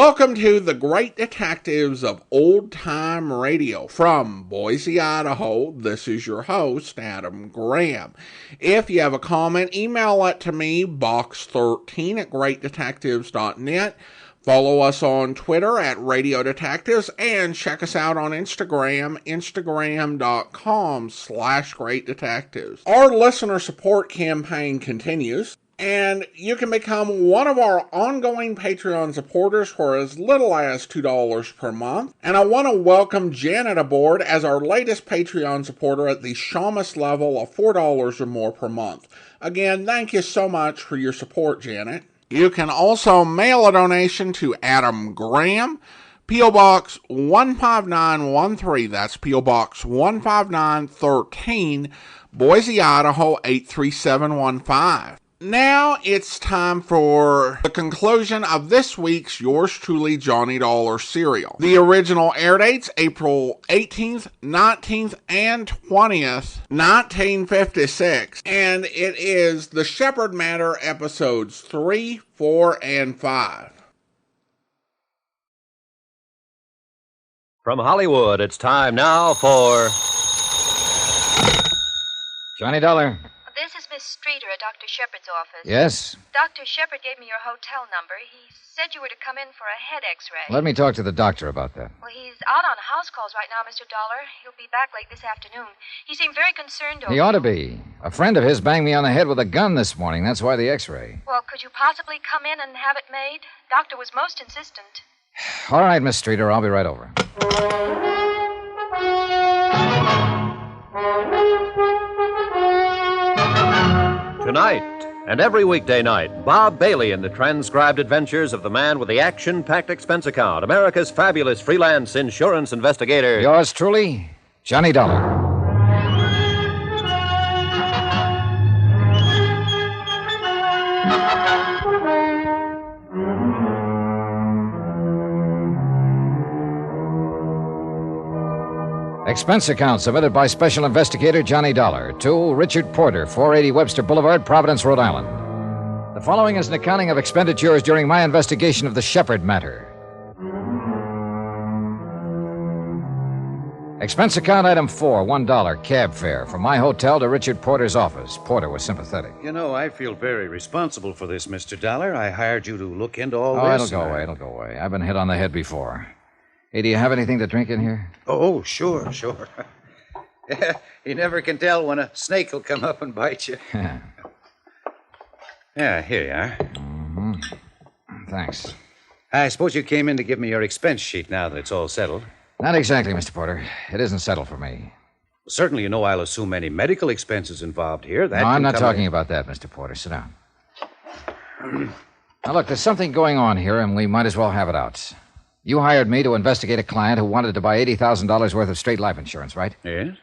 Welcome to the Great Detectives of Old Time Radio. From Boise, Idaho, this is your host, Adam Graham. If you have a comment, email it to me, box13@greatdetectives.net. Follow us on Twitter at Radio Detectives, and check us out on Instagram, instagram.com/Great Detectives. Our listener support campaign continues, and you can become one of our ongoing Patreon supporters for as little as $2 per month. And I want to welcome Janet aboard as our latest Patreon supporter at the Shamus level of $4 or more per month. Again, thank you so much for your support, Janet. You can also mail a donation to Adam Graham, P.O. Box 15913. That's P.O. Box 15913, Boise, Idaho 83715. Now it's time for the conclusion of this week's Yours Truly Johnny Dollar serial. The original air dates April 18th, 19th, and 20th, 1956. And it is The Shepherd Matter episodes 3, 4, and 5. From Hollywood, it's time now for Johnny Dollar. This is Miss Streeter at Dr. Shepard's office. Yes? Dr. Shepard gave me your hotel number. He said you were to come in for a head x-ray. Let me talk to the doctor about that. Well, he's out on house calls right now, Mr. Dollar. He'll be back late this afternoon. He seemed very concerned over He ought to be. A friend of his banged me on the head with a gun this morning. That's why the x-ray. Well, could you possibly come in and have it made? Doctor was most insistent. All right, Miss Streeter, I'll be right over. Tonight and every weekday night, Bob Bailey in the transcribed adventures of the man with the action-packed expense account, America's fabulous freelance insurance investigator. Yours truly, Johnny Dollar. Expense account submitted by Special Investigator Johnny Dollar to Richard Porter, 480 Webster Boulevard, Providence, Rhode Island. The following is an accounting of expenditures during my investigation of the Shepherd matter. Expense account item 4, $1 cab fare from my hotel to Richard Porter's office. Porter was sympathetic. You know, I feel very responsible for this, Mr. Dollar. I hired you to look into all this. It'll go away. I've been hit on the head before. Hey, do you have anything to drink in here? Oh, sure. You never can tell when a snake will come up and bite you. Yeah, here you are. Mm-hmm. Thanks. I suppose you came in to give me your expense sheet now that it's all settled. Not exactly, Mr. Porter. It isn't settled for me. Well, certainly you know I'll assume any medical expenses involved here. No, I'm not talking about that, Mr. Porter. Sit down. Now, look, there's something going on here, and we might as well have it out. You hired me to investigate a client who wanted to buy $80,000 worth of straight life insurance, right? Yes.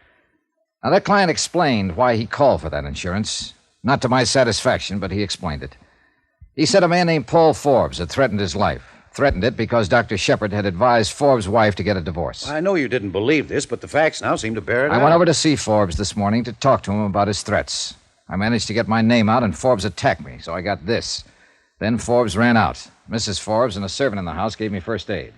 Now, that client explained why he called for that insurance. Not to my satisfaction, but he explained it. He said a man named Paul Forbes had threatened his life. Threatened it because Dr. Shepard had advised Forbes' wife to get a divorce. I know you didn't believe this, but the facts now seem to bear it out. I went over to see Forbes this morning to talk to him about his threats. I managed to get my name out, and Forbes attacked me, so I got this. Then Forbes ran out. Mrs. Forbes and a servant in the house gave me first aid.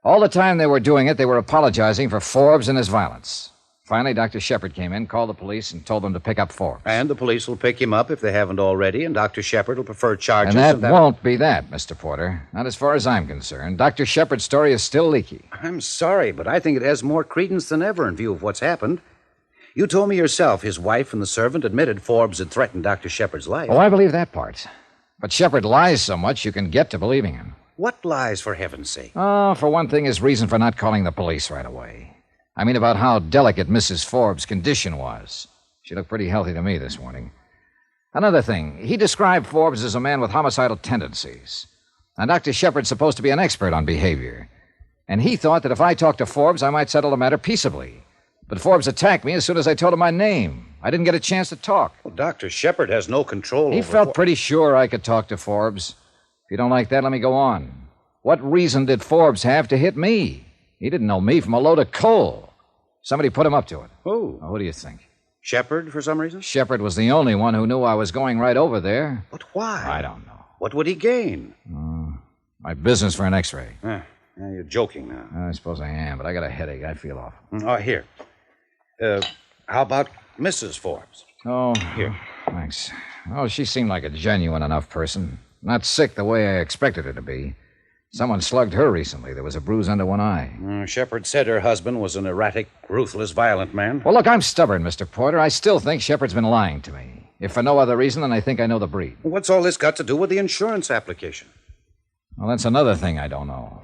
All the time they were doing it, they were apologizing for Forbes and his violence. Finally, Dr. Shepard came in, called the police, and told them to pick up Forbes. And the police will pick him up if they haven't already, and Dr. Shepard will prefer charges. And that won't be that, Mr. Porter. Not as far as I'm concerned. Dr. Shepard's story is still leaky. I'm sorry, but I think it has more credence than ever in view of what's happened. You told me yourself his wife and the servant admitted Forbes had threatened Dr. Shepard's life. Oh, I believe that part. But Shepard lies so much you can get to believing him. What lies, for heaven's sake? Oh, for one thing, his reason for not calling the police right away. I mean about how delicate Mrs. Forbes' condition was. She looked pretty healthy to me this morning. Another thing, he described Forbes as a man with homicidal tendencies. Now, Dr. Shepard's supposed to be an expert on behavior. And he thought that if I talked to Forbes, I might settle the matter peaceably. But Forbes attacked me as soon as I told him my name. I didn't get a chance to talk. Well, Dr. Shepard has no control He felt pretty sure I could talk to Forbes. If you don't like that, let me go on. What reason did Forbes have to hit me? He didn't know me from a load of coal. Somebody put him up to it. Who? Now, who do you think? Shepard, for some reason? Shepard was the only one who knew I was going right over there. But why? I don't know. What would he gain? My business for an x-ray. Yeah, you're joking now. I suppose I am, but I got a headache. I feel awful. Oh, here. How about Mrs. Forbes? Oh, here. Thanks. Oh, she seemed like a genuine enough person. Not sick the way I expected her to be. Someone slugged her recently. There was a bruise under one eye. Shepard said her husband was an erratic, ruthless, violent man. Well, look, I'm stubborn, Mr. Porter. I still think Shepard's been lying to me. If for no other reason than I think I know the breed. What's all this got to do with the insurance application? Well, that's another thing I don't know.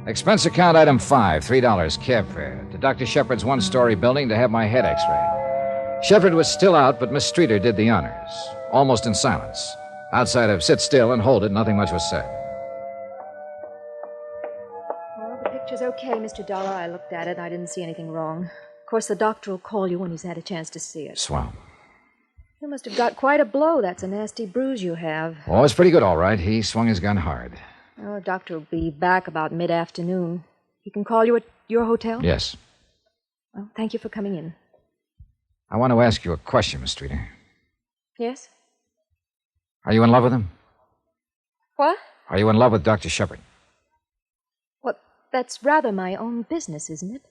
Expense account item 5, $3, cab fare, to Dr. Shepard's one-story building to have my head x-rayed. Shepard was still out, but Miss Streeter did the honors, almost in silence. Outside of sit still and hold it, nothing much was said. Well, the picture's okay, Mr. Dollar. I looked at it and I didn't see anything wrong. Of course, the doctor will call you when he's had a chance to see it. Swell. You must have got quite a blow. That's a nasty bruise you have. Oh, it's pretty good, all right. He swung his gun hard. Well, the doctor will be back about mid-afternoon. He can call you at your hotel? Yes. Well, thank you for coming in. I want to ask you a question, Miss Streeter. Yes? Are you in love with him? What? Are you in love with Dr. Shepard? Well, that's rather my own business, isn't it?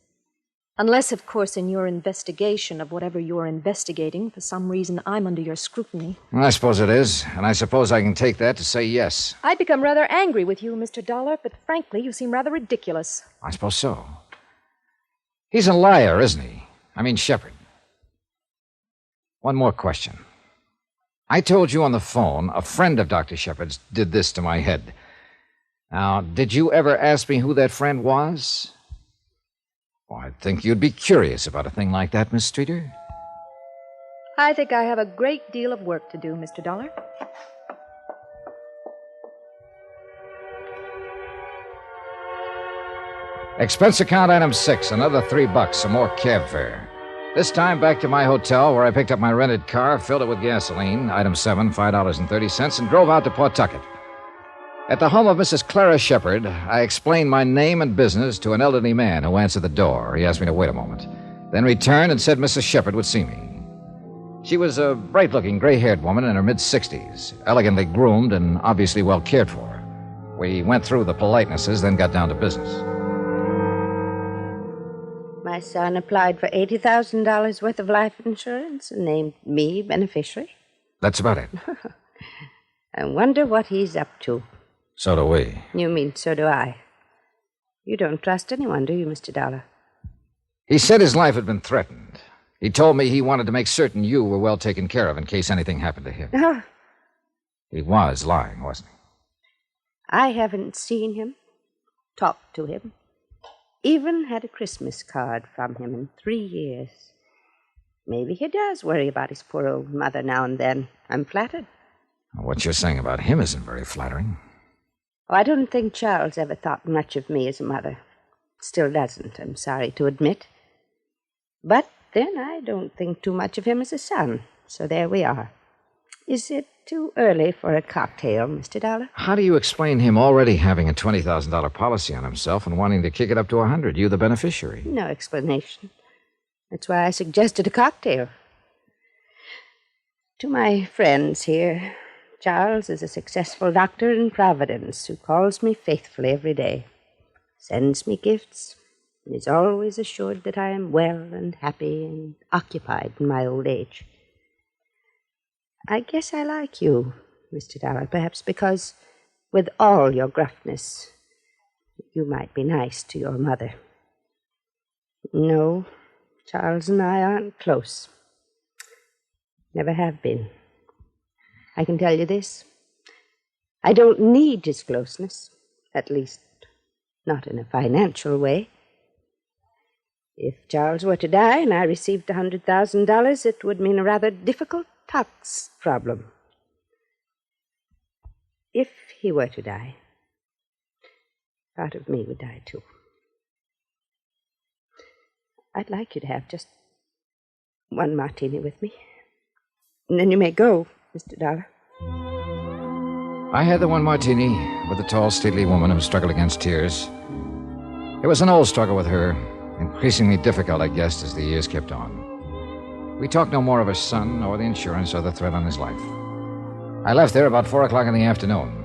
Unless, of course, in your investigation of whatever you're investigating, for some reason I'm under your scrutiny. Well, I suppose it is, and I suppose I can take that to say yes. I'd become rather angry with you, Mr. Dollar, but frankly, you seem rather ridiculous. I suppose so. He's a liar, isn't he? I mean, Shepard. One more question. I told you on the phone a friend of Dr. Shepard's did this to my head. Now, did you ever ask me who that friend was? Well, I think you'd be curious about a thing like that, Miss Streeter. I think I have a great deal of work to do, Mr. Dollar. Expense account item 6, another $3, some more cab fare. This time back to my hotel where I picked up my rented car, filled it with gasoline, item 7, $5.30, and drove out to Pawtucket. At the home of Mrs. Clara Shepard, I explained my name and business to an elderly man who answered the door. He asked me to wait a moment, then returned and said Mrs. Shepard would see me. She was a bright-looking, gray-haired woman in her mid-60s, elegantly groomed and obviously well cared for. We went through the politenesses, then got down to business. My son applied for $80,000 worth of life insurance and named me beneficiary. That's about it. I wonder what he's up to. So do we. You mean so do I. You don't trust anyone, do you, Mr. Dollar? He said his life had been threatened. He told me he wanted to make certain you were well taken care of in case anything happened to him. Oh. He was lying, wasn't he? I haven't seen him, talked to him, even had a Christmas card from him in 3 years. Maybe he does worry about his poor old mother now and then. I'm flattered. What you're saying about him isn't very flattering. Oh, I don't think Charles ever thought much of me as a mother. Still doesn't, I'm sorry to admit. But then I don't think too much of him as a son. So there we are. Is it too early for a cocktail, Mr. Dollar? How do you explain him already having a $20,000 policy on himself and wanting to kick it up to $100,000, you the beneficiary? No explanation. That's why I suggested a cocktail. To my friends here, Charles is a successful doctor in Providence who calls me faithfully every day, sends me gifts, and is always assured that I am well and happy and occupied in my old age. I guess I like you, Mr. Dollar, perhaps because, with all your gruffness, you might be nice to your mother. No, Charles and I aren't close. Never have been. I can tell you this. I don't need his closeness, at least not in a financial way. If Charles were to die and I received $100,000, it would mean a rather difficult tax problem. If he were to die, part of me would die too. I'd like you to have just one martini with me. And then you may go, Mr. Dollar. I had the one martini with a tall, stately woman who struggled against tears. It was an old struggle with her, increasingly difficult, I guessed, as the years kept on. We talked no more of her son, or the insurance, or the threat on his life. I left there about 4 o'clock in the afternoon.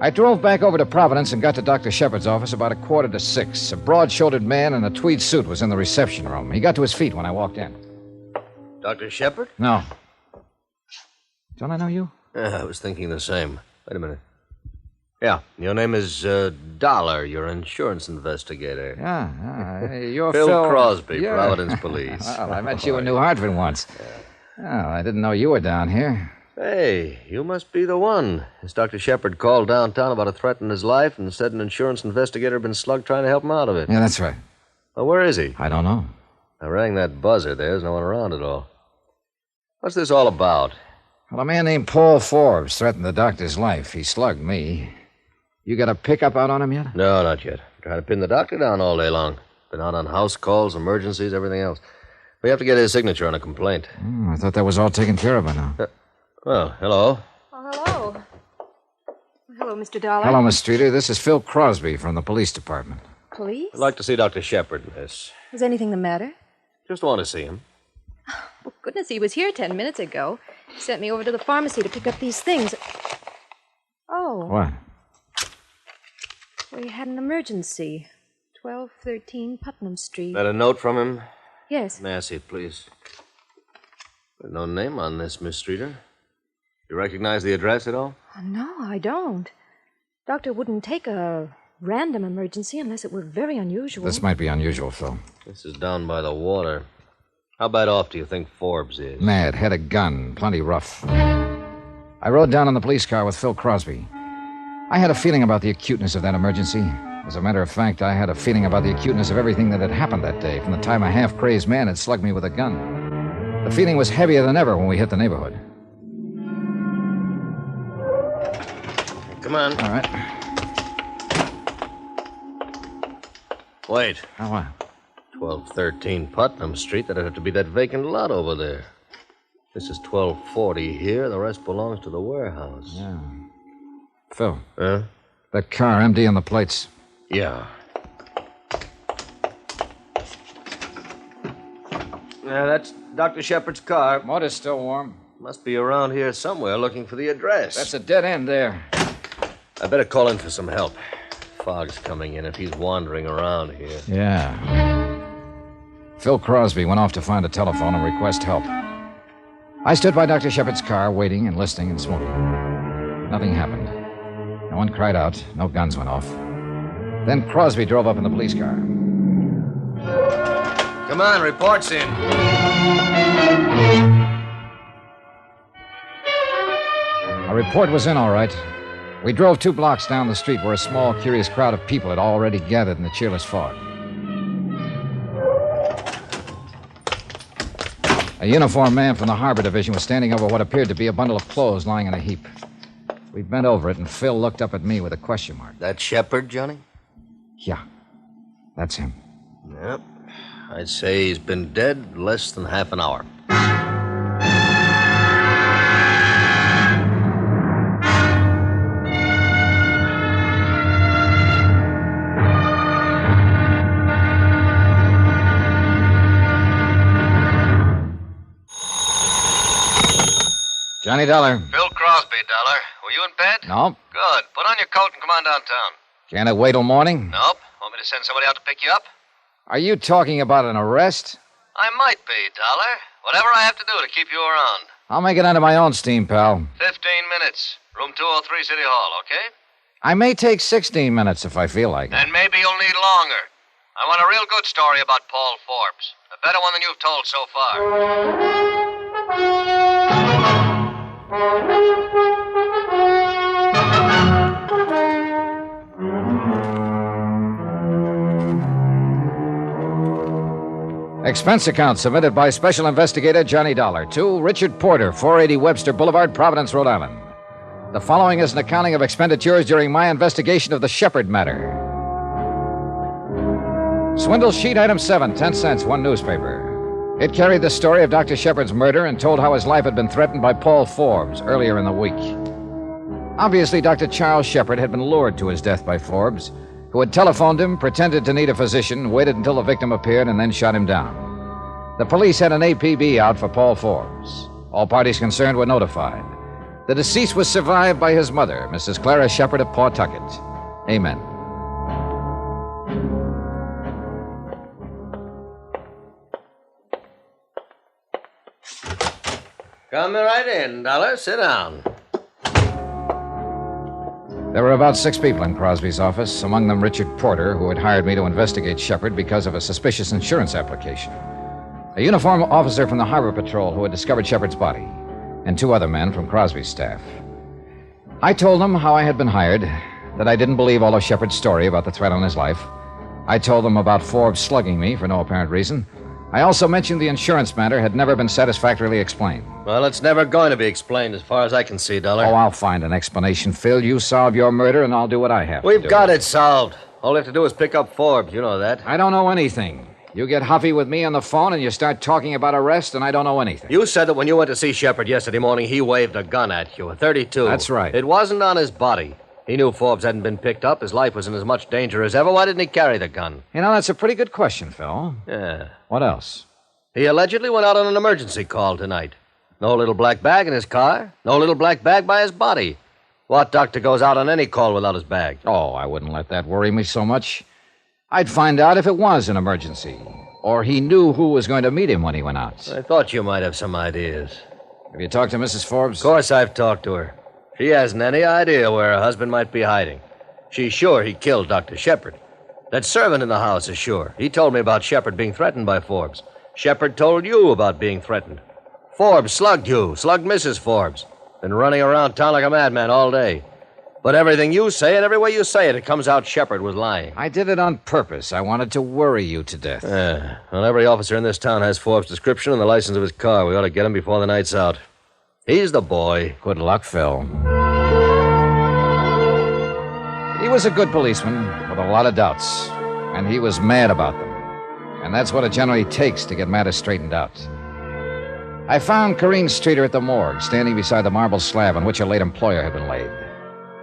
I drove back over to Providence and got to Dr. Shepard's office about 5:45. A broad-shouldered man in a tweed suit was in the reception room. He got to his feet when I walked in. Dr. Shepard? No. Don't I know you? I was thinking the same. Wait a minute. Yeah, your name is Dollar. You're an insurance investigator. Yeah, you're Phil Phil Crosby, yeah. Providence Police. Well, I met you in New Hartford once. Oh, I didn't know you were down here. Hey, you must be the one. This Dr. Shepard called downtown about a threat in his life and said an insurance investigator had been slugged trying to help him out of it. Yeah, that's right. Well, where is he? I don't know. I rang that buzzer. There's no one around at all. What's this all about? Well, a man named Paul Forbes threatened the doctor's life. He slugged me. You got a pickup out on him yet? No, not yet. I'm trying to pin the doctor down all day long. Been out on house calls, emergencies, everything else. We have to get his signature on a complaint. I thought that was all taken care of by now. Well, hello. Oh, hello. Hello, Mr. Dollar. Hello, Miss Streeter. This is Phil Crosby from the police department. Police? I'd like to see Dr. Shepard, miss. Is anything the matter? Just want to see him. Well, goodness, he was here 10 minutes ago. He sent me over to the pharmacy to pick up these things. Oh. What? We had an emergency. 1213 Putnam Street. Got a note from him? Yes. May I see it, please? There's no name on this, Miss Streeter. You recognize the address at all? Oh, no, I don't. Doctor wouldn't take a random emergency unless it were very unusual. This might be unusual, Phil. This is down by the water. How bad off do you think Forbes is? Mad, had a gun, plenty rough. I rode down in the police car with Phil Crosby. I had a feeling about the acuteness of that emergency. As a matter of fact, I had a feeling about the acuteness of everything that had happened that day, from the time a half-crazed man had slugged me with a gun. The feeling was heavier than ever when we hit the neighborhood. Come on. All right. Wait. Oh, what? 1213 Putnam Street. That'd have to be that vacant lot over there. This is 1240 here. The rest belongs to the warehouse. Yeah. Phil. Huh? That car empty on the plates. Yeah. Yeah, that's Dr. Shepard's car. Motor's still warm. Must be around here somewhere looking for the address. That's a dead end there. I better call in for some help. Fog's coming in if he's wandering around here. Yeah. Phil Crosby went off to find a telephone and request help. I stood by Dr. Shepard's car, waiting and listening and smoking. Nothing happened. No one cried out. No guns went off. Then Crosby drove up in the police car. Come on, report's in. A report was in, all right. We drove 2 blocks down the street where a small, curious crowd of people had already gathered in the cheerless fog. A uniformed man from the Harbor Division was standing over what appeared to be a bundle of clothes lying in a heap. We bent over it, and Phil looked up at me with a question mark. That Shepard, Johnny? Yeah, that's him. Yep. I'd say he's been dead less than half an hour. Johnny Dollar. Phil Crosby, Dollar. Were you in bed? Nope. Good. Put on your coat and come on downtown. Can't it wait till morning? Nope. Want me to send somebody out to pick you up? Are you talking about an arrest? I might be, Dollar. Whatever I have to do to keep you around. I'll make it under my own steam, pal. 15 minutes. Room 203, City Hall, okay? I may take 16 minutes if I feel like it. Then maybe you'll need longer. I want a real good story about Paul Forbes. A better one than you've told so far. Expense account submitted by Special Investigator Johnny Dollar to Richard Porter, 480 Webster Boulevard, Providence, Rhode Island. The following is an accounting of expenditures during my investigation of the Shepard matter. Swindle sheet item 7, 10 cents, one newspaper. It carried the story of Dr. Shepard's murder and told how his life had been threatened by Paul Forbes earlier in the week. Obviously, Dr. Charles Shepard had been lured to his death by Forbes, who had telephoned him, pretended to need a physician, waited until the victim appeared, and then shot him down. The police had an APB out for Paul Forbes. All parties concerned were notified. The deceased was survived by his mother, Mrs. Clara Shepard of Pawtucket. Amen. Come right in, Dollar. Sit down. There were about 6 people in Crosby's office, among them Richard Porter, who had hired me to investigate Shepard because of a suspicious insurance application, a uniformed officer from the Harbor Patrol who had discovered Shepard's body, and 2 other men from Crosby's staff. I told them how I had been hired, that I didn't believe all of Shepard's story about the threat on his life. I told them about Forbes slugging me for no apparent reason. I also mentioned the insurance matter had never been satisfactorily explained. Well, it's never going to be explained as far as I can see, Dollar. Oh, I'll find an explanation, Phil. You solve your murder, and I'll do what I have to do. We've got it solved. All we have to do is pick up Forbes. You know that. I don't know anything. You get huffy with me on the phone, and you start talking about arrest, and I don't know anything. You said that when you went to see Shepard yesterday morning, he waved a gun at you, a .32. That's right. It wasn't on his body. He knew Forbes hadn't been picked up. His life was in as much danger as ever. Why didn't he carry the gun? You know, that's a pretty good question, Phil. Yeah. What else? He allegedly went out on an emergency call tonight. No little black bag in his car. No little black bag by his body. What doctor goes out on any call without his bag? Oh, I wouldn't let that worry me so much. I'd find out if it was an emergency, or he knew who was going to meet him when he went out. I thought you might have some ideas. Have you talked to Mrs. Forbes? Of course I've talked to her. She hasn't any idea where her husband might be hiding. She's sure he killed Dr. Shepard. That servant in the house is sure. He told me about Shepard being threatened by Forbes. Shepard told you about being threatened. Forbes slugged you, slugged Mrs. Forbes. Been running around town like a madman all day. But everything you say and every way you say it, it comes out Shepard was lying. I did it on purpose. I wanted to worry you to death. Well, every officer in this town has Forbes' description and the license of his car. We ought to get him before the night's out. He's the boy. Good luck, Phil. He was a good policeman with a lot of doubts, and he was mad about them. And that's what it generally takes to get matters straightened out. I found Corrine Streeter at the morgue, standing beside the marble slab on which her late employer had been laid.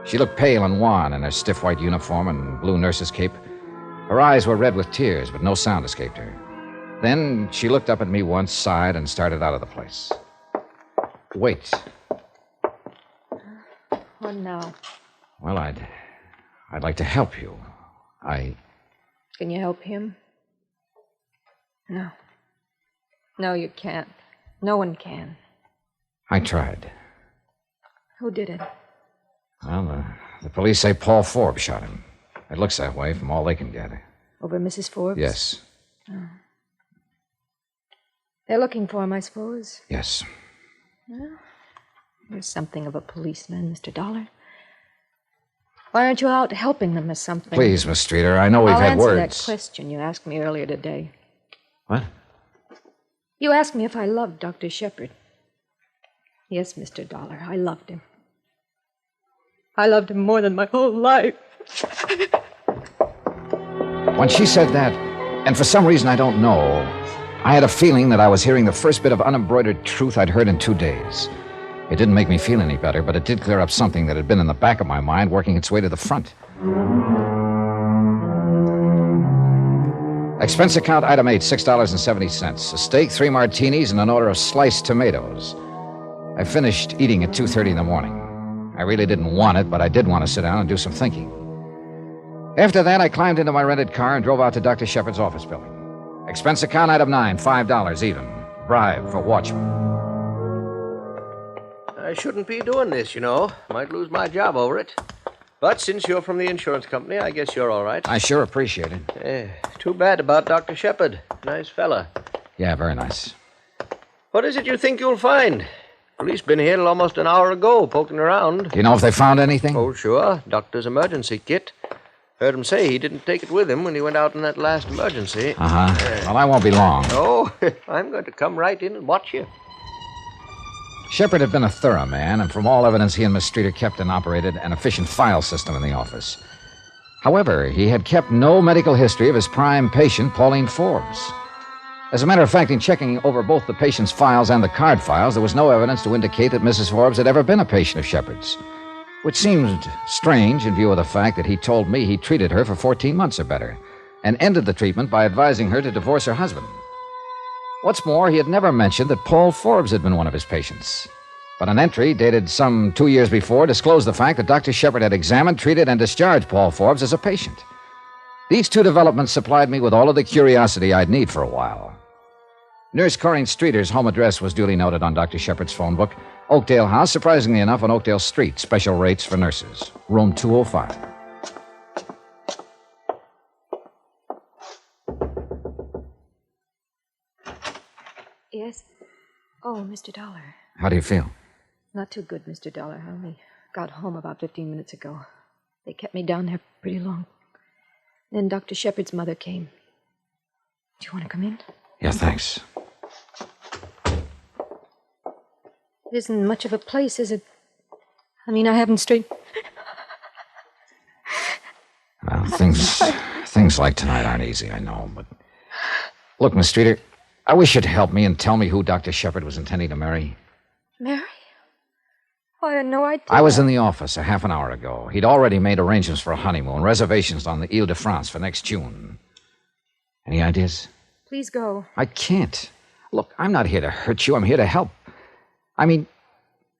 She looked pale and wan in her stiff white uniform and blue nurse's cape. Her eyes were red with tears, but no sound escaped her. Then she looked up at me once, sighed, and started out of the place. Wait. What now? Well, I'd like to help you. Can you help him? No. No, you can't. No one can. I tried. Who did it? Well, the police say Paul Forbes shot him. It looks that way from all they can gather. Over Mrs. Forbes? Yes. Oh. They're looking for him, I suppose. Yes. Well, you're something of a policeman, Mr. Dollar. Why aren't you out helping them or something? Please, Miss Streeter, I know we've had words. I'll answer that question you asked me earlier today. What? You asked me if I loved Dr. Shepard. Yes, Mr. Dollar, I loved him. I loved him more than my whole life. When she said that, and for some reason I don't know, I had a feeling that I was hearing the first bit of unembroidered truth I'd heard in 2 days. It didn't make me feel any better, but it did clear up something that had been in the back of my mind, working its way to the front. Expense account item 8, $6.70. A steak, 3 martinis, and an order of sliced tomatoes. I finished eating at 2:30 in the morning. I really didn't want it, but I did want to sit down and do some thinking. After that, I climbed into my rented car and drove out to Dr. Shepard's office building. Expense account item 9, $5 even. Bribe for watchman. I shouldn't be doing this, you know. Might lose my job over it. But since you're from the insurance company, I guess you're all right. I sure appreciate it. Too bad about Dr. Shepard. Nice fella. Yeah, very nice. What is it you think you'll find? Police been here till almost an hour ago, poking around. Do you know if they found anything? Oh, sure. Doctor's emergency kit. Heard him say he didn't take it with him when he went out in that last emergency. Well, I won't be long. Oh, I'm going to come right in and watch you. Shepard had been a thorough man, and from all evidence, he and Miss Streeter kept and operated an efficient file system in the office. However, he had kept no medical history of his prime patient, Pauline Forbes. As a matter of fact, in checking over both the patient's files and the card files, there was no evidence to indicate that Mrs. Forbes had ever been a patient of Shepard's, which seemed strange in view of the fact that he told me he treated her for 14 months or better and ended the treatment by advising her to divorce her husband. What's more, he had never mentioned that Paul Forbes had been one of his patients. But an entry dated some 2 years before disclosed the fact that Dr. Shepard had examined, treated, and discharged Paul Forbes as a patient. These two developments supplied me with all of the curiosity I'd need for a while. Nurse Corinne Streeter's home address was duly noted on Dr. Shepard's phone book. Oakdale House, surprisingly enough, on Oakdale Street. Special rates for nurses. Room 205. Yes? Oh, Mr. Dollar. How do you feel? Not too good, Mr. Dollar. I only got home about 15 minutes ago. They kept me down there pretty long. Then Dr. Shepard's mother came. Do you want to come in? Yeah, thanks. It isn't much of a place, is it? I mean, I haven't Well, things like tonight aren't easy, I know, but... Look, Miss Streeter, I wish you'd help me and tell me who Dr. Shepard was intending to marry. Marry? Oh, I had no idea. I was in the office a half an hour ago. He'd already made arrangements for a honeymoon, reservations on the Ile-de-France for next June. Any ideas? Please go. I can't. Look, I'm not here to hurt you. I'm here to help. I mean,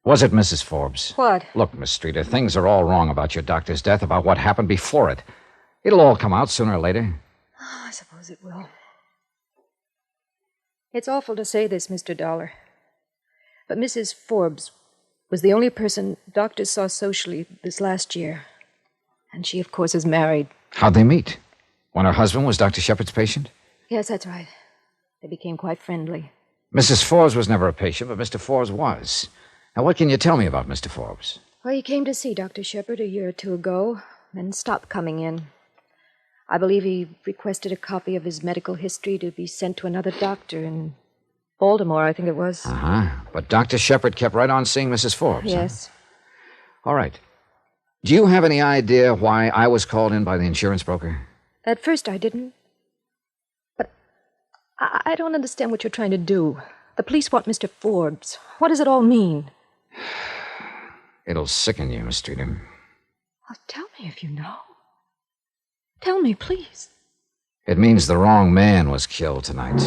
was it Mrs. Forbes? What? Look, Miss Streeter, things are all wrong about your doctor's death, about what happened before it. It'll all come out sooner or later. Oh, I suppose it will. It's awful to say this, Mr. Dollar, but Mrs. Forbes was the only person doctors saw socially this last year. And she, of course, is married. How'd they meet? When her husband was Dr. Shepard's patient? Yes, that's right. They became quite friendly. Mrs. Forbes was never a patient, but Mr. Forbes was. Now, what can you tell me about Mr. Forbes? Well, he came to see Dr. Shepard a year or two ago, then stopped coming in. I believe he requested a copy of his medical history to be sent to another doctor in Baltimore, I think it was. Uh-huh. But Dr. Shepard kept right on seeing Mrs. Forbes. Yes. Huh? All right. Do you have any idea why I was called in by the insurance broker? At first I didn't. But I don't understand what you're trying to do. The police want Mr. Forbes. What does it all mean? It'll sicken you, Miss Streeter. Well, tell me if you know. Tell me, please. It means the wrong man was killed tonight.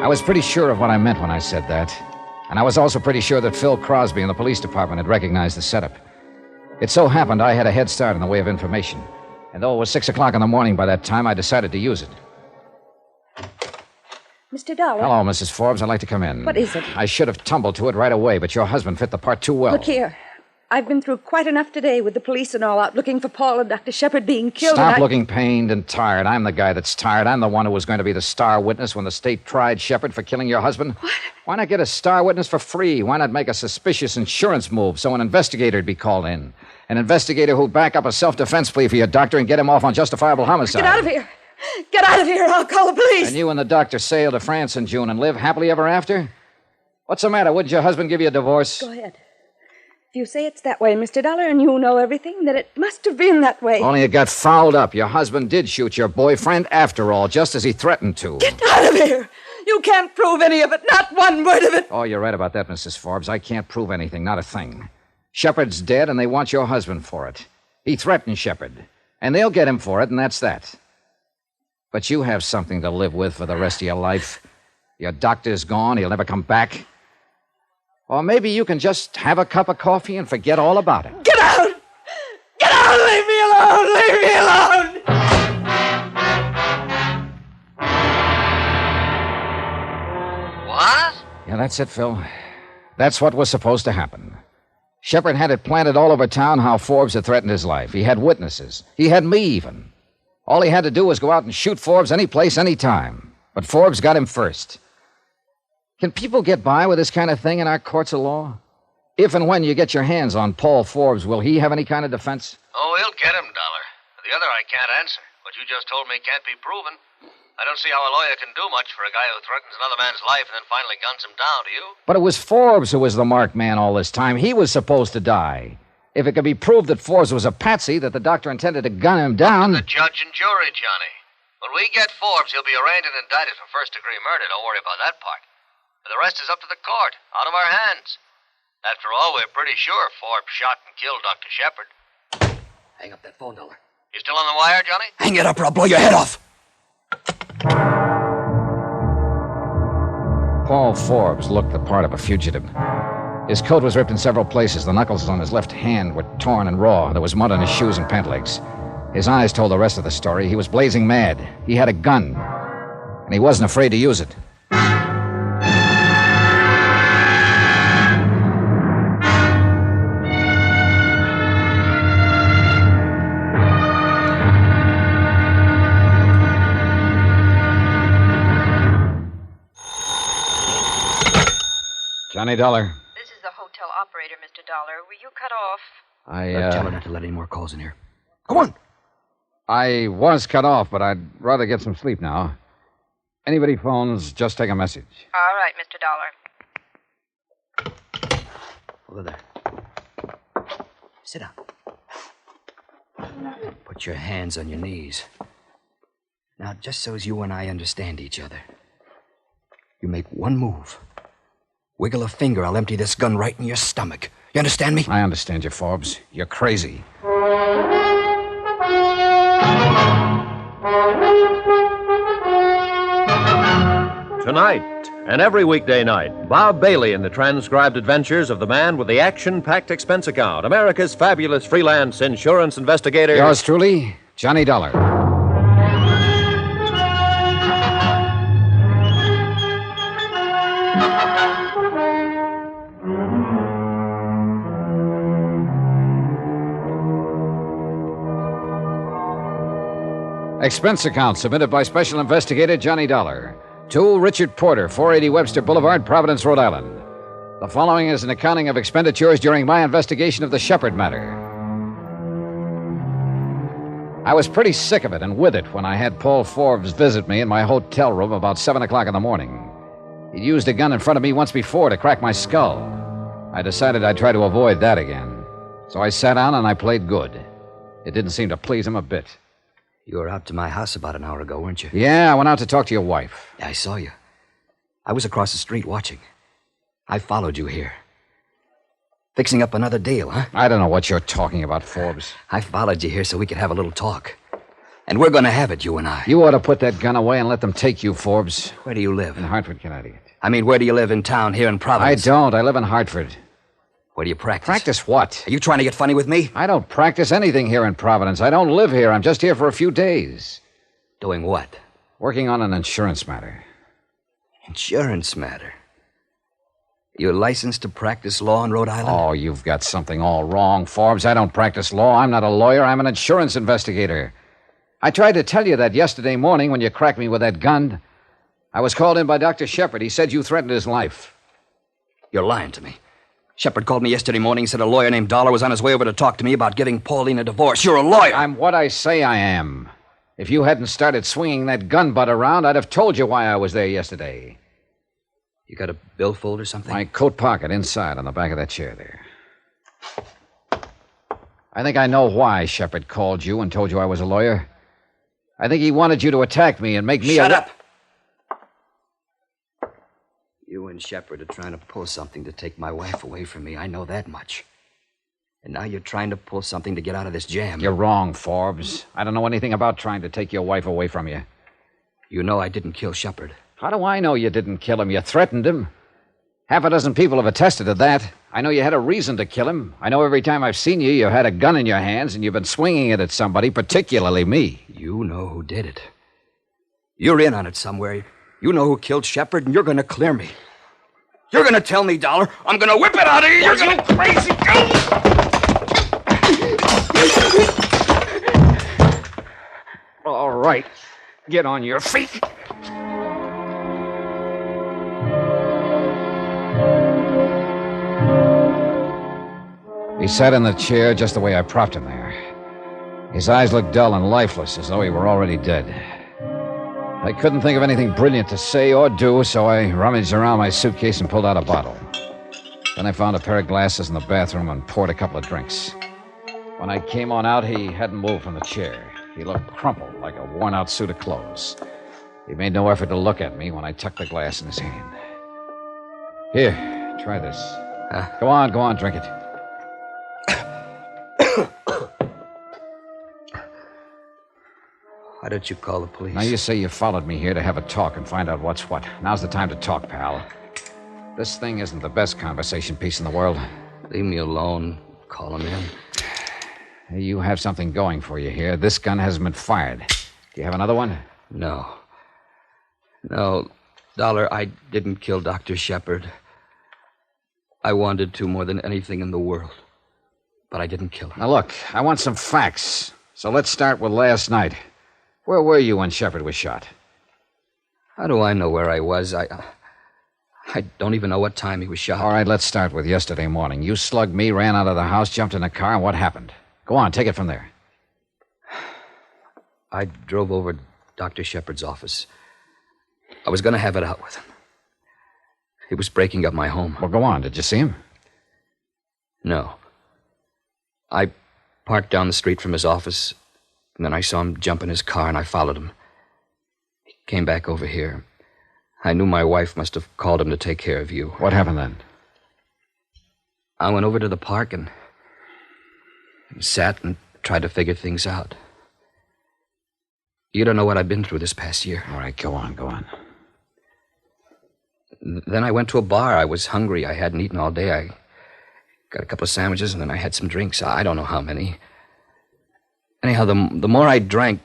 I was pretty sure of what I meant when I said that. And I was also pretty sure that Phil Crosby in the police department had recognized the setup. It so happened I had a head start in the way of information. And though it was 6 o'clock in the morning by that time, I decided to use it. Mr. Dollar. Hello, Mrs. Forbes. I'd like to come in. What is it? I should have tumbled to it right away, but your husband fit the part too well. Look here. I've been through quite enough today with the police and all out looking for Paul and Dr. Shepard being killed. Stop looking pained and tired. I'm the guy that's tired. I'm the one who was going to be the star witness when the state tried Shepard for killing your husband. What? Why not get a star witness for free? Why not make a suspicious insurance move so an investigator'd be called in? An investigator who'd back up a self-defense plea for your doctor and get him off on justifiable homicide. Get out of here. Get out of here. I'll call the police. And you and the doctor sail to France in June and live happily ever after? What's the matter? Wouldn't your husband give you a divorce? Go ahead. If you say it's that way, Mr. Dollar, and you know everything, then it must have been that way. Only it got fouled up. Your husband did shoot your boyfriend after all, just as he threatened to. Get out of here. You can't prove any of it. Not one word of it. Oh, you're right about that, Mrs. Forbes. I can't prove anything, not a thing. Shepard's dead, and they want your husband for it. He threatened Shepard, and they'll get him for it, and that's that. But you have something to live with for the rest of your life. Your doctor's gone. He'll never come back. Or maybe you can just have a cup of coffee and forget all about it. Get out! Get out! Leave me alone! Leave me alone! What? Yeah, that's it, Phil. That's what was supposed to happen. Shepard had it planted all over town how Forbes had threatened his life. He had witnesses. He had me, even. All he had to do was go out and shoot Forbes any place, any time. But Forbes got him first. Can people get by with this kind of thing in our courts of law? If and when you get your hands on Paul Forbes, will he have any kind of defense? Oh, he'll get him, Dollar. The other I can't answer. What you just told me can't be proven. I don't see how a lawyer can do much for a guy who threatens another man's life and then finally guns him down, do you? But it was Forbes who was the marked man all this time. He was supposed to die. If it could be proved that Forbes was a patsy, that the doctor intended to gun him down... Up to the judge and jury, Johnny. When we get Forbes, he'll be arraigned and indicted for first-degree murder. Don't worry about that part. The rest is up to the court, out of our hands. After all, we're pretty sure Forbes shot and killed Dr. Shepard. Hang up that phone, Dollar. You still on the wire, Johnny? Hang it up or I'll blow your head off. Paul Forbes looked the part of a fugitive. His coat was ripped in several places. The knuckles on his left hand were torn and raw. There was mud on his shoes and pant legs. His eyes told the rest of the story. He was blazing mad. He had a gun, and he wasn't afraid to use it. Johnny Dollar. This is the hotel operator, Mr. Dollar. Were you cut off? Tell her not to let any more calls in here. Go on. I was cut off, but I'd rather get some sleep now. Anybody phones, just take a message. All right, Mr. Dollar. Over there. Sit down. Put your hands on your knees. Now, just so as you and I understand each other, you make one move. Wiggle a finger, I'll empty this gun right in your stomach. You understand me? I understand you, Forbes. You're crazy. Tonight, and every weekday night, Bob Bailey in the transcribed adventures of the man with the action-packed expense account, America's fabulous freelance insurance investigator. Yours truly, Johnny Dollar. Expense account submitted by Special Investigator Johnny Dollar to Richard Porter, 480 Webster Boulevard, Providence, Rhode Island. The following is an accounting of expenditures during my investigation of the Shepherd matter. I was pretty sick of it and with it when I had Paul Forbes visit me in my hotel room about 7 o'clock in the morning. He'd used a gun in front of me once before to crack my skull. I decided I'd try to avoid that again. So I sat down and I played good. It didn't seem to please him a bit. You were out to my house about an hour ago, weren't you? Yeah, I went out to talk to your wife. Yeah, I saw you. I was across the street watching. I followed you here. Fixing up another deal, huh? I don't know what you're talking about, Forbes. I followed you here so we could have a little talk. And we're going to have it, you and I. You ought to put that gun away and let them take you, Forbes. Where do you live? In Hartford, Connecticut. I mean, where do you live in town here in Providence? I don't. I live in Hartford. Where do you practice? Practice what? Are you trying to get funny with me? I don't practice anything here in Providence. I don't live here. I'm just here for a few days. Doing what? Working on an insurance matter. Insurance matter? You're licensed to practice law in Rhode Island? Oh, you've got something all wrong, Forbes. I don't practice law. I'm not a lawyer. I'm an insurance investigator. I tried to tell you that yesterday morning when you cracked me with that gun. I was called in by Dr. Shepherd. He said you threatened his life. You're lying to me. Shepherd called me yesterday morning and said a lawyer named Dollar was on his way over to talk to me about giving Pauline a divorce. You're a lawyer! I'm what I say I am. If you hadn't started swinging that gun butt around, I'd have told you why I was there yesterday. You got a billfold or something? My coat pocket inside on the back of that chair there. I think I know why Shepherd called you and told you I was a lawyer. I think he wanted you to attack me and make me Shut up! You and Shepherd are trying to pull something to take my wife away from me. I know that much. And now you're trying to pull something to get out of this jam. You're wrong, Forbes. I don't know anything about trying to take your wife away from you. You know I didn't kill Shepherd. How do I know you didn't kill him? You threatened him. Half a dozen people have attested to that. I know you had a reason to kill him. I know every time I've seen you, you had a gun in your hands and you've been swinging it at somebody, particularly me. You know who did it. You're in on it somewhere. You know who killed Shepherd, and you're going to clear me. You're going to tell me, Dollar. I'm going to whip it out of you. You're going to crazy. All right. Get on your feet. He sat in the chair just the way I propped him there. His eyes looked dull and lifeless, as though he were already dead. I couldn't think of anything brilliant to say or do, so I rummaged around my suitcase and pulled out a bottle. Then I found a pair of glasses in the bathroom and poured a couple of drinks. When I came on out, he hadn't moved from the chair. He looked crumpled, like a worn-out suit of clothes. He made no effort to look at me when I tucked the glass in his hand. Here, try this. Go on, drink it. Why don't you call the police? Now, you say you followed me here to have a talk and find out what's what. Now's the time to talk, pal. This thing isn't the best conversation piece in the world. Leave me alone. Call him in. You have something going for you here. This gun hasn't been fired. Do you have another one? No. No, Dollar, I didn't kill Dr. Shepard. I wanted to more than anything in the world. But I didn't kill her. Now, look, I want some facts. So let's start with last night. Where were you when Shepard was shot? How do I know where I was? I don't even know what time he was shot. All right, let's start with yesterday morning. You slugged me, ran out of the house, jumped in a car, and what happened? Go on, take it from there. I drove over to Dr. Shepard's office. I was going to have it out with him. He was breaking up my home. Well, go on. Did you see him? No. I parked down the street from his office, and then I saw him jump in his car, and I followed him. He came back over here. I knew my wife must have called him to take care of you. What happened then? I went over to the park and sat and tried to figure things out. You don't know what I've been through this past year. All right, go on. Then I went to a bar. I was hungry. I hadn't eaten all day. I got a couple of sandwiches, and then I had some drinks. I don't know how many. Anyhow, the more I drank,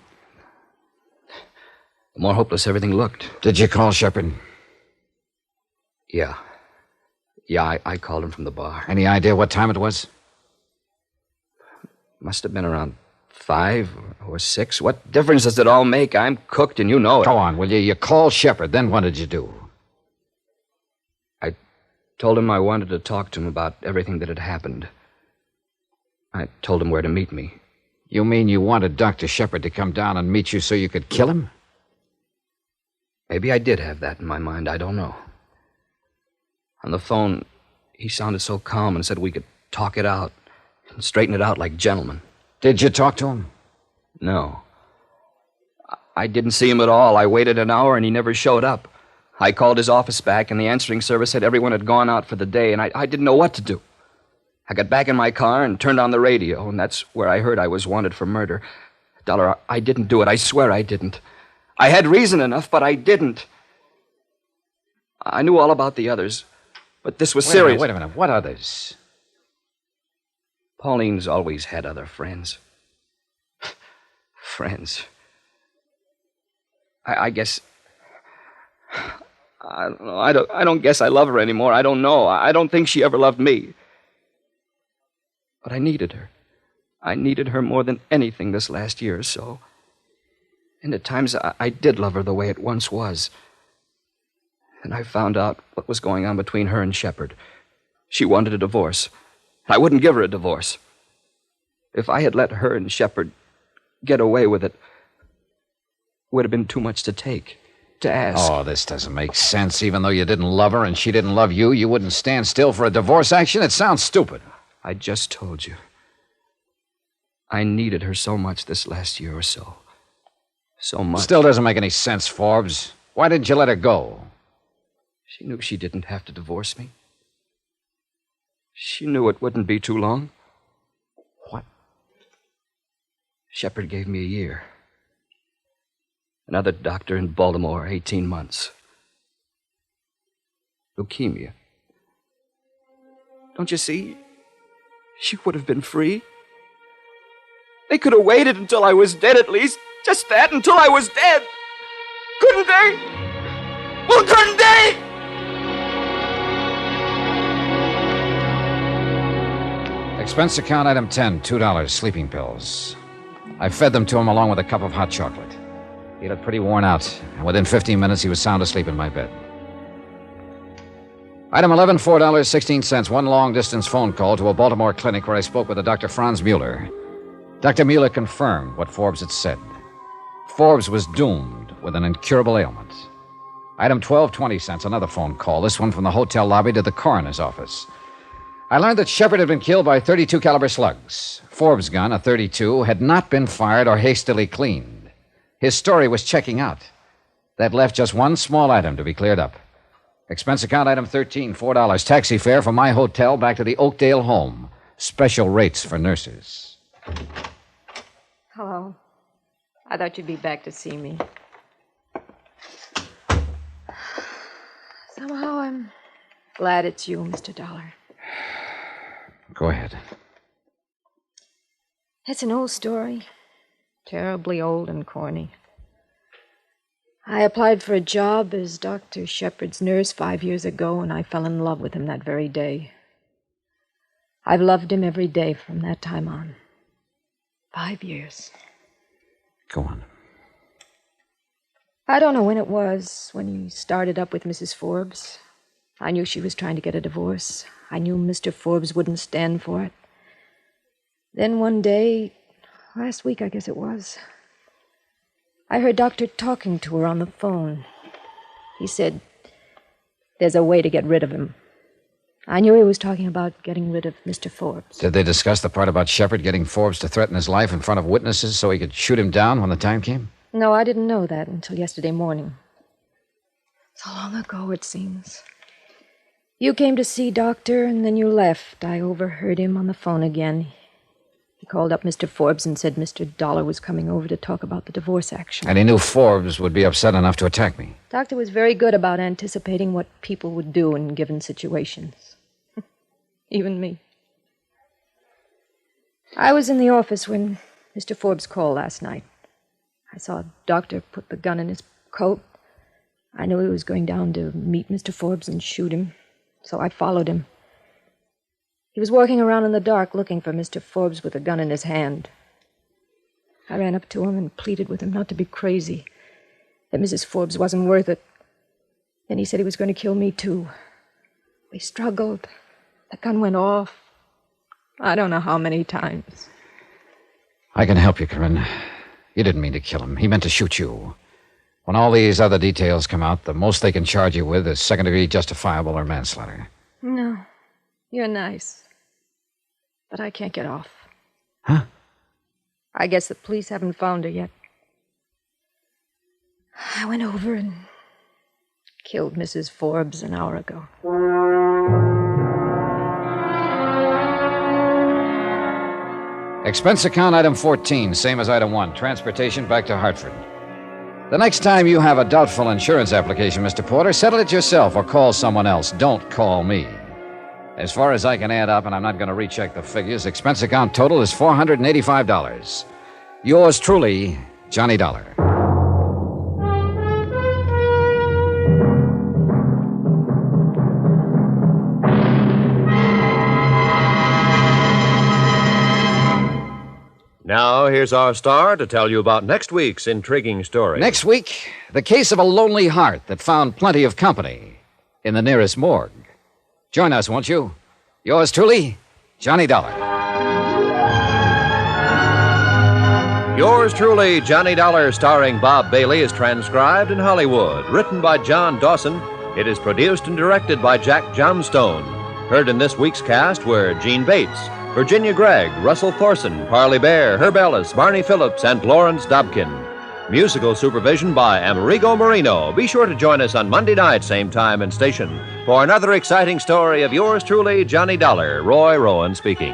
the more hopeless everything looked. Did you call Shepard? Yeah. I called him from the bar. Any idea what time it was? Must have been around 5 or 6. What difference does it all make? I'm cooked, and you know it. Go on, will you? You called Shepard. Then what did you do? I told him I wanted to talk to him about everything that had happened. I told him where to meet me. You mean you wanted Dr. Shepard to come down and meet you so you could kill him? Maybe I did have that in my mind. I don't know. On the phone, he sounded so calm and said we could talk it out and straighten it out like gentlemen. Did you talk to him? No. I didn't see him at all. I waited an hour and he never showed up. I called his office back and the answering service said everyone had gone out for the day and I didn't know what to do. I got back in my car and turned on the radio, and that's where I heard I was wanted for murder. Dollar, I didn't do it. I swear I didn't. I had reason enough, but I didn't. I knew all about the others, but this was serious. Wait a minute. What others? Pauline's always had other friends. Friends. I guess... I don't know. I don't guess I love her anymore. I don't know. I don't think she ever loved me. But I needed her. I needed her more than anything this last year or so. And at times I did love her the way it once was. And I found out what was going on between her and Shepard. She wanted a divorce. I wouldn't give her a divorce. If I had let her and Shepard get away with it, would have been too much to take, to ask. Oh, this doesn't make sense. Even though you didn't love her and she didn't love you, you wouldn't stand still for a divorce action? It sounds stupid. I just told you. I needed her so much this last year or so. So much. Still doesn't make any sense, Forbes. Why didn't you let her go? She knew she didn't have to divorce me. She knew it wouldn't be too long. What? Shepard gave me a year. Another doctor in Baltimore, 18 months. Leukemia. Don't you see? She would have been free. They could have waited until I was dead at least. Just that, until I was dead. Couldn't they? Well, couldn't they? Expense account item 10, $2, sleeping pills. I fed them to him along with a cup of hot chocolate. He looked pretty worn out, and within 15 minutes he was sound asleep in my bed. Item 11, $4.16, one long-distance phone call to a Baltimore clinic where I spoke with a Dr. Franz Mueller. Dr. Mueller confirmed what Forbes had said. Forbes was doomed with an incurable ailment. Item 12, 20 cents, another phone call, this one from the hotel lobby to the coroner's office. I learned that Shepard had been killed by 32 caliber slugs. Forbes' gun, a .32, had not been fired or hastily cleaned. His story was checking out. That left just one small item to be cleared up. Expense account item 13, $4. Taxi fare from my hotel back to the Oakdale home. Special rates for nurses. Hello. I thought you'd be back to see me. Somehow I'm Glad it's you, Mr. Dollar. Go ahead. It's an old story. Terribly old and corny. I applied for a job as Dr. Shepard's nurse 5 years ago, and I fell in love with him that very day. I've loved him every day from that time on. 5 years. Go on. I don't know when it was, when he started up with Mrs. Forbes. I knew she was trying to get a divorce. I knew Mr. Forbes wouldn't stand for it. Then one day, last week I guess it was, I heard Doctor talking to her on the phone. He said, there's a way to get rid of him. I knew he was talking about getting rid of Mr. Forbes. Did they discuss the part about Shepard getting Forbes to threaten his life in front of witnesses so he could shoot him down when the time came? No, I didn't know that until yesterday morning. So long ago, it seems. You came to see Doctor, and then you left. I overheard him on the phone again. He called up Mr. Forbes and said Mr. Dollar was coming over to talk about the divorce action. And he knew Forbes would be upset enough to attack me. Doctor was very good about anticipating what people would do in given situations. Even me. I was in the office when Mr. Forbes called last night. I saw Doctor put the gun in his coat. I knew he was going down to meet Mr. Forbes and shoot him, so I followed him. He was walking around in the dark looking for Mr. Forbes with a gun in his hand. I ran up to him and pleaded with him not to be crazy, that Mrs. Forbes wasn't worth it. Then he said he was going to kill me, too. We struggled. The gun went off. I don't know how many times. I can help you, Corinne. You didn't mean to kill him. He meant to shoot you. When all these other details come out, the most they can charge you with is second-degree justifiable or manslaughter. No, you're nice. But I can't get off. Huh? I guess the police haven't found her yet. I went over and killed Mrs. Forbes an hour ago. Expense account item 14, same as item 1. Transportation back to Hartford. The next time you have a doubtful insurance application, Mr. Porter, settle it yourself or call someone else. Don't call me. As far as I can add up, and I'm not going to recheck the figures, expense account total is $485. Yours truly, Johnny Dollar. Now, here's our star to tell you about next week's intriguing story. Next week, the case of a lonely heart that found plenty of company in the nearest morgue. Join us, won't you? Yours truly, Johnny Dollar. Yours truly, Johnny Dollar, starring Bob Bailey, is transcribed in Hollywood. Written by John Dawson, it is produced and directed by Jack Johnstone. Heard in this week's cast were Jeanne Bates, Virginia Gregg, Russell Thorson, Parley Baer, Herb Ellis, Barney Phillips, and Lawrence Dobkin. Musical supervision by Amerigo Marino. Be sure to join us on Monday night, same time and station, for another exciting story of yours truly, Johnny Dollar. Roy Rowan speaking.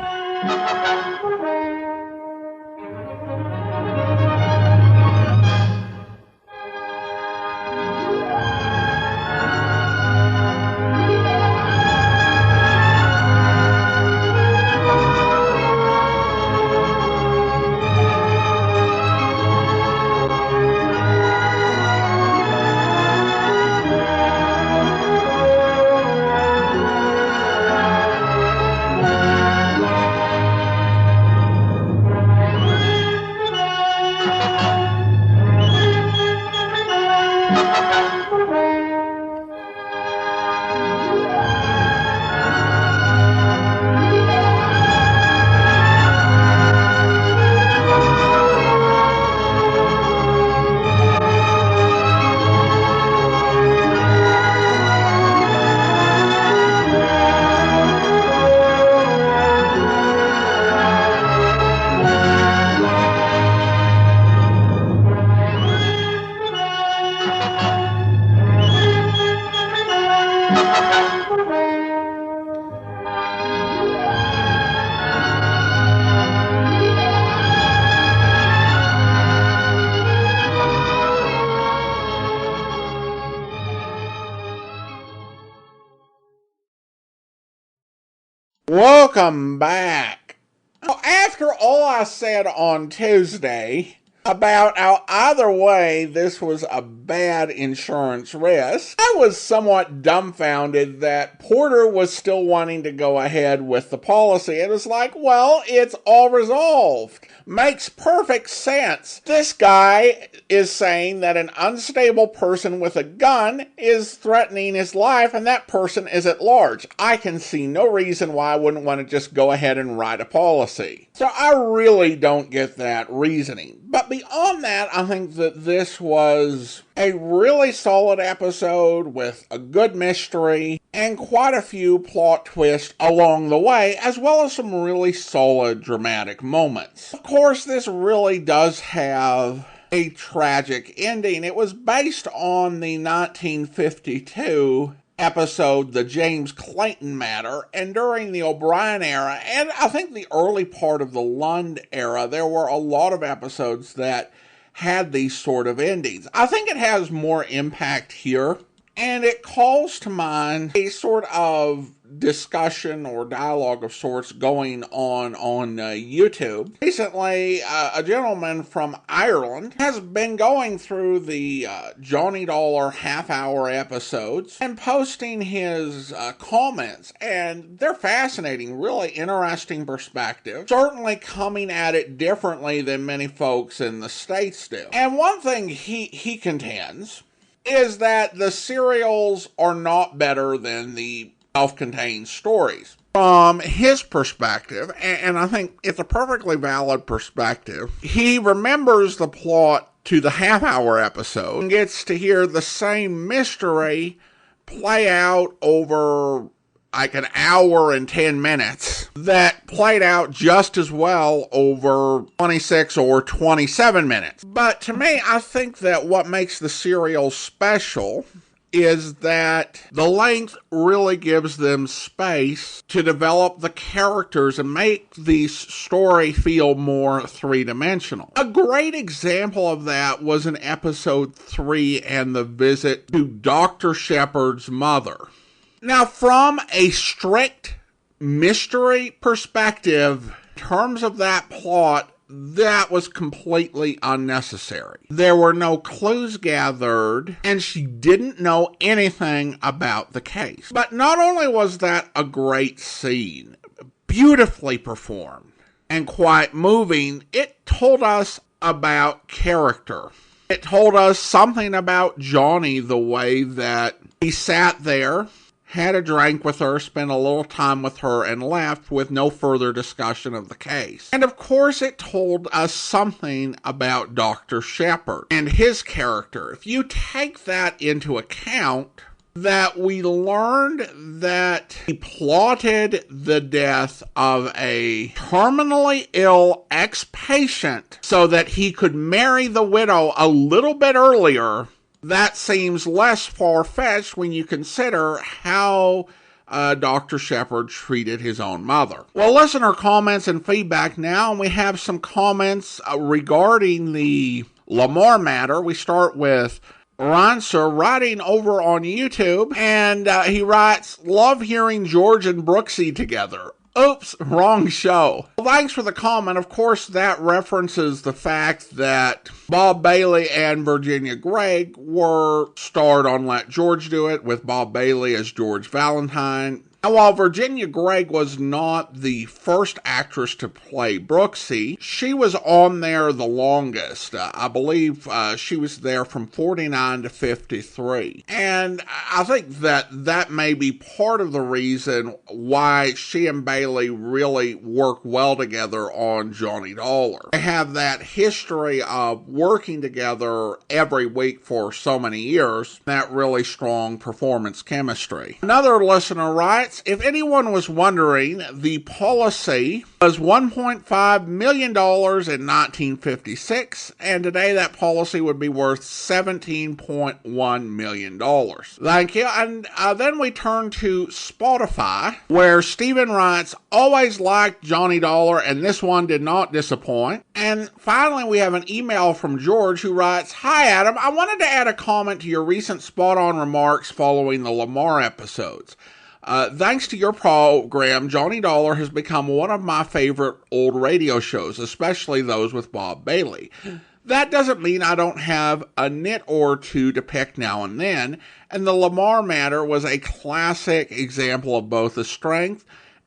Welcome back. Now, after all I said on Tuesday about how either way this was a bad insurance risk, I was somewhat dumbfounded that Porter was still wanting to go ahead with the policy. It was like, well, it's all resolved. Makes perfect sense. This guy is saying that an unstable person with a gun is threatening his life, and that person is at large. I can see no reason why I wouldn't want to just go ahead and write a policy. So I really don't get that reasoning. But beyond that, I think that this was a really solid episode with a good mystery and quite a few plot twists along the way, as well as some really solid dramatic moments. Of course, this really does have a tragic ending. It was based on the 1952 episode, The James Clayton Matter, and during the O'Brien era, and I think the early part of the Lund era, there were a lot of episodes that had these sort of endings. I think it has more impact here, and it calls to mind a sort of discussion or dialogue of sorts going on YouTube. Recently, a gentleman from Ireland has been going through the Johnny Dollar half-hour episodes and posting his comments, and they're fascinating, really interesting perspective, certainly coming at it differently than many folks in the States do. And one thing he contends is that the serials are not better than the self-contained stories. From his perspective, and I think it's a perfectly valid perspective, he remembers the plot to the half-hour episode and gets to hear the same mystery play out over like an hour and 10 minutes that played out just as well over 26 or 27 minutes. But to me, I think that what makes the serial special is that the length really gives them space to develop the characters and make the story feel more three-dimensional. A great example of that was in episode 3 and the visit to Dr. Shepard's mother. Now, from a strict mystery perspective, in terms of that plot, that was completely unnecessary. There were no clues gathered, and she didn't know anything about the case. But not only was that a great scene, beautifully performed, and quite moving, it told us about character. It told us something about Johnny, the way that he sat there, had a drink with her, spent a little time with her, and left with no further discussion of the case. And of course, it told us something about Dr. Shepard and his character. If you take that into account, that we learned that he plotted the death of a terminally ill ex-patient so that he could marry the widow a little bit earlier, that seems less far-fetched when you consider how Dr. Shepard treated his own mother. Well, listener comments and feedback now, and we have some comments regarding the Lamar matter. We start with Ronser writing over on YouTube, and he writes, "Love hearing George and Brooksy together. Oops, wrong show." Well, thanks for the comment. Of course, that references the fact that Bob Bailey and Virginia Gregg were starred on Let George Do It, with Bob Bailey as George Valentine. And while Virginia Gregg was not the first actress to play Brooksy, she was on there the longest. I believe she was there from 49 to 53. And I think that may be part of the reason why she and Bailey really work well together on Johnny Dollar. They have that history of working together every week for so many years, that really strong performance chemistry. Another listener writes, if anyone was wondering, the policy was $1.5 million in 1956, and today that policy would be worth $17.1 million. Thank you. And then we turn to Spotify, where Stephen writes, always liked Johnny Dollar, and this one did not disappoint. And finally, we have an email from George who writes, hi Adam, I wanted to add a comment to your recent spot-on remarks following the Lamar episodes. Thanks to your program, Johnny Dollar has become one of my favorite old radio shows, especially those with Bob Bailey. That doesn't mean I don't have a nit or two to pick now and then, and the Lamar matter was a classic example of both the strength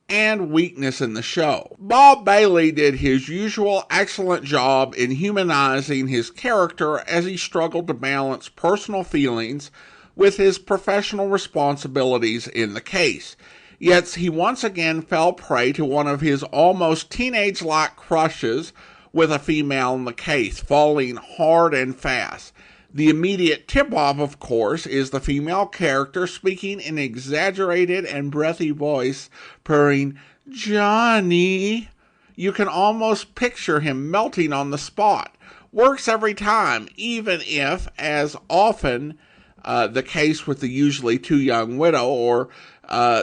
and weakness in the show. Bob Bailey did his usual excellent job in humanizing his character as he struggled to balance personal feelings with his professional responsibilities in the case. Yet he once again fell prey to one of his almost teenage-like crushes with a female in the case, falling hard and fast. The immediate tip-off, of course, is the female character speaking in an exaggerated and breathy voice, purring, "Johnny." You can almost picture him melting on the spot. Works every time, even if, as often the case with the usually too young widow or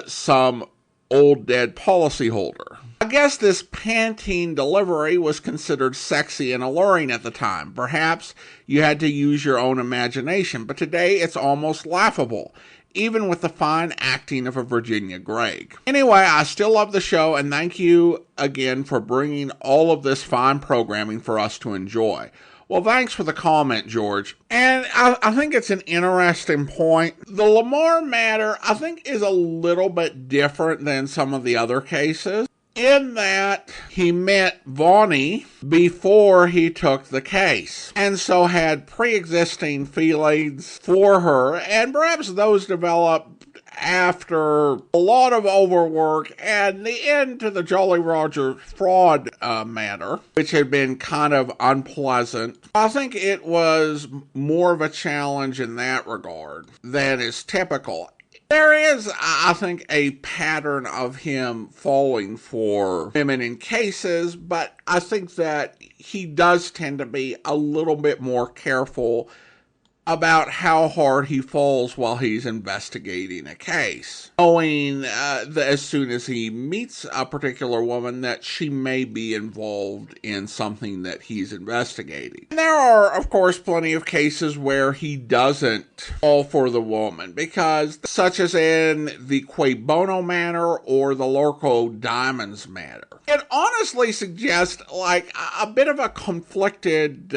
some old dead policyholder. I guess this panting delivery was considered sexy and alluring at the time. Perhaps you had to use your own imagination, but today it's almost laughable, even with the fine acting of a Virginia Gregg. Anyway, I still love the show, and thank you again for bringing all of this fine programming for us to enjoy. Well, thanks for the comment, George. And I think it's an interesting point. The Lamar matter, I think, is a little bit different than some of the other cases, in that he met Vonnie before he took the case, and so had pre-existing feelings for her, and perhaps those developed after a lot of overwork and the end to the Jolly Roger fraud matter, which had been kind of unpleasant. I think it was more of a challenge in that regard than is typical. There is, I think, a pattern of him falling for women in cases, but I think that he does tend to be a little bit more careful about how hard he falls while he's investigating a case, knowing that as soon as he meets a particular woman that she may be involved in something that he's investigating. And there are, of course, plenty of cases where he doesn't fall for the woman, because such as in the Quay Bono matter or the Lorco Diamonds matter. It honestly suggests like a bit of a conflicted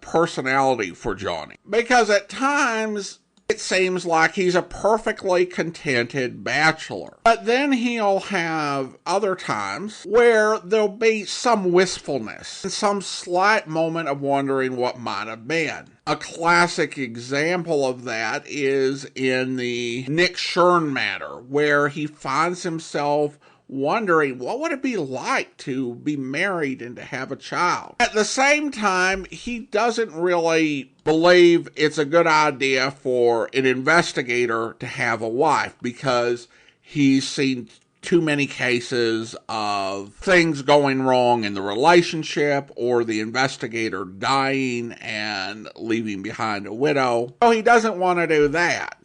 personality for Johnny, because at times it seems like he's a perfectly contented bachelor, but then he'll have other times where there'll be some wistfulness and some slight moment of wondering what might have been. A classic example of that is in the Nick Shern matter, where he finds himself wondering what would it be like to be married and to have a child. At the same time, he doesn't really believe it's a good idea for an investigator to have a wife, because he's seen too many cases of things going wrong in the relationship or the investigator dying and leaving behind a widow. So he doesn't want to do that.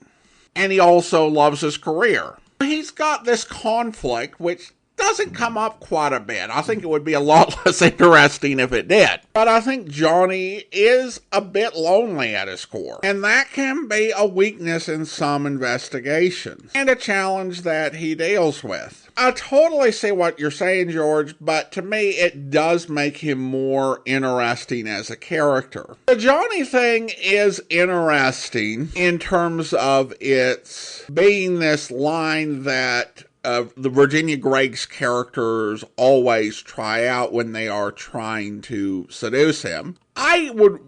And he also loves his career. He's got this conflict, which doesn't come up quite a bit. I think it would be a lot less interesting if it did. But I think Johnny is a bit lonely at his core, and that can be a weakness in some investigations, and a challenge that he deals with. I totally see what you're saying, George, but to me it does make him more interesting as a character. The Johnny thing is interesting in terms of its being this line that the Virginia Gregg's characters always try out when they are trying to seduce him. I would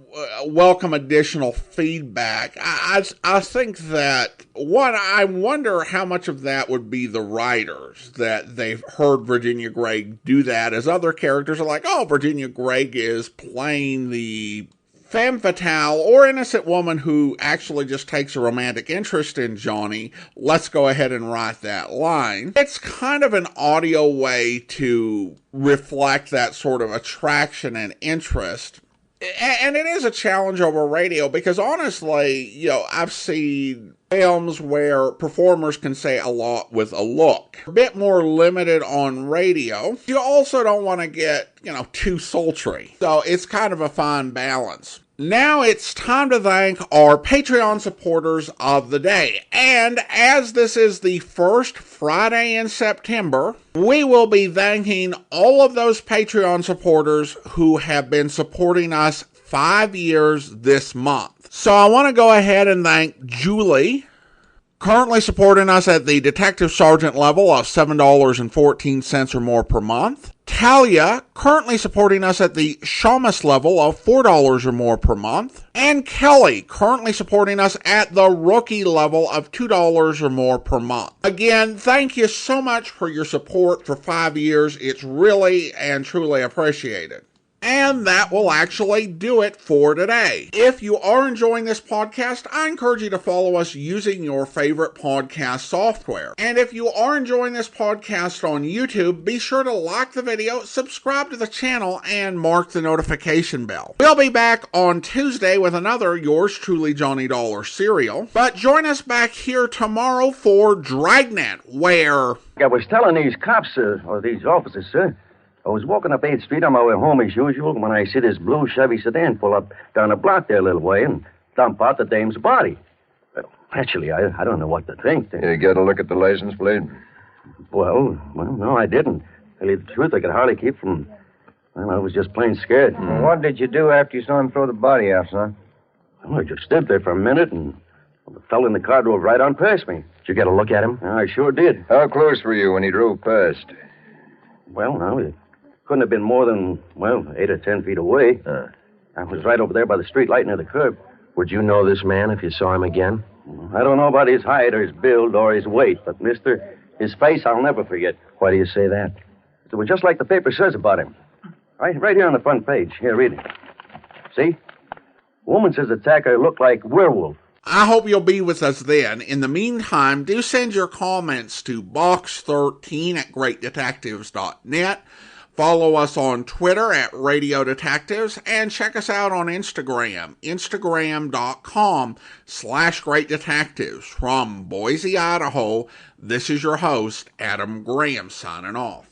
welcome additional feedback. I think that, one, I wonder how much of that would be the writers, that they've heard Virginia Gregg do that, as other characters are like, oh, Virginia Gregg is playing the femme fatale or innocent woman who actually just takes a romantic interest in Johnny. Let's go ahead and write that line. It's kind of an audio way to reflect that sort of attraction and interest. And it is a challenge over radio, because honestly, I've seen films where performers can say a lot with a look. A bit more limited on radio. You also don't want to get, too sultry. So it's kind of a fine balance. Now it's time to thank our Patreon supporters of the day. And as this is the first Friday in September, we will be thanking all of those Patreon supporters who have been supporting us 5 years this month. So I want to go ahead and thank Julie, currently supporting us at the Detective Sergeant level of $7.14 or more per month. Talia, currently supporting us at the Shamus level of $4 or more per month. And Kelly, currently supporting us at the Rookie level of $2 or more per month. Again, thank you so much for your support for 5 years. It's really and truly appreciated. And that will actually do it for today. If you are enjoying this podcast, I encourage you to follow us using your favorite podcast software. And if you are enjoying this podcast on YouTube, be sure to like the video, subscribe to the channel, and mark the notification bell. We'll be back on Tuesday with another Yours Truly Johnny Dollar serial. But join us back here tomorrow for Dragnet, where... I was telling these cops, or these officers, sir, I was walking up 8th Street on my way home as usual when I see this blue Chevy sedan pull up down the block there a little way and dump out the dame's body. Well, actually, I don't know what to think. You get a look at the license plate? Well, no, I didn't. Tell you the truth, I could hardly keep from... Well, I was just plain scared. Well, what did you do after you saw him throw the body out, son? Well, I just stood there for a minute and the fellow in the car drove right on past me. Did you get a look at him? I sure did. How close were you when he drove past? Well, now, it couldn't have been more than, 8 or 10 feet away. I was right over there by the street light near the curb. Would you know this man if you saw him again? I don't know about his height or his build or his weight, but, mister, his face I'll never forget. Why do you say that? It was just like the paper says about him. Right here on the front page. Here, read it. See? Woman says attacker looked like werewolf. I hope you'll be with us then. In the meantime, do send your comments to box13@greatdetectives.net. Follow us on Twitter at Radio Detectives, and check us out on Instagram, instagram.com/Great Detectives. From Boise, Idaho, this is your host, Adam Graham, signing off.